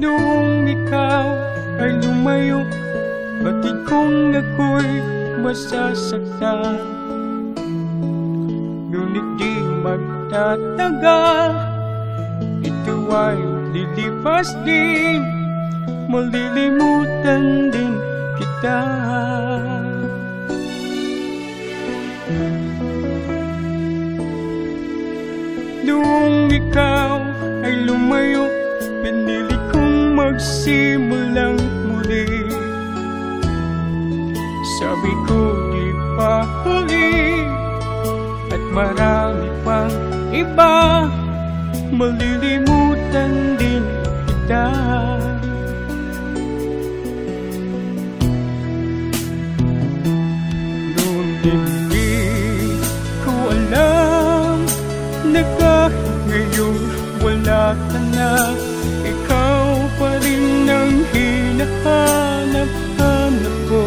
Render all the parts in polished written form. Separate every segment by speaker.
Speaker 1: Noong ikaw ay lumayo, batid kong ako'y masasaktan. Ngunit di magtatagal, ito ay lilipas din, malilimutan din kita. Noong ikaw ay lumayo, pinili kong magsimulang muli. Sabi ko di pa huli, at marami pang iba, malilimutan din kita. Ngunit hindi ko alam na kahit ngayon wala ka na, ikaw pa rin ang hinahanap-hanap ko.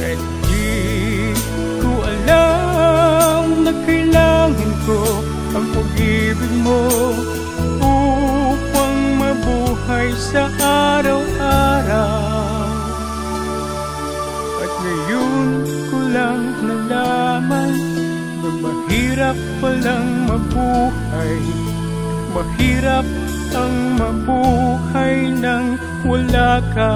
Speaker 1: At di ko alam na kailangan ko ang pag-ibig mo upang mabuhay sa araw-araw. At ngayon ko lang nalaman na mahirap palang mabuhay. Mahirap ang mabuhay nang wala ka.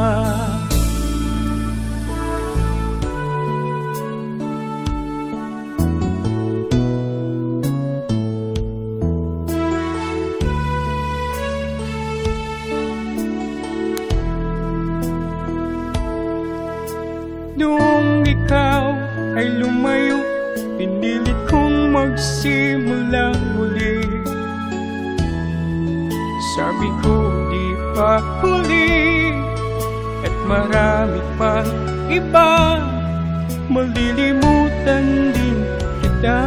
Speaker 1: Noong ikaw ay lumayo, pinilit kong magsimula muli. Sabi ko di pa huli, at marami pang iba, malilimutan din kita.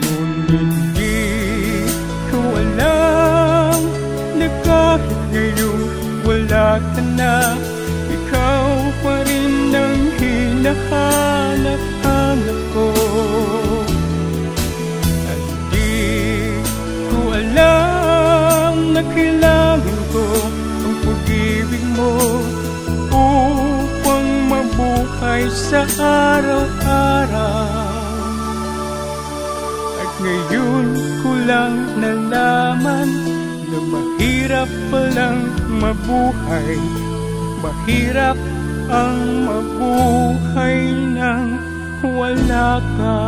Speaker 1: Ngunit di ko alam na kahit ngayon wala ka na, ikaw pa rin ang hinahanap-hanap ko. At di ko alam na kailangan ko ang pag-ibig mo upang mabuhay sa araw-araw. At ngayon ko lang nalaman na mahirap palang mabuhay. Mahirap ang mabuhay nang wala ka.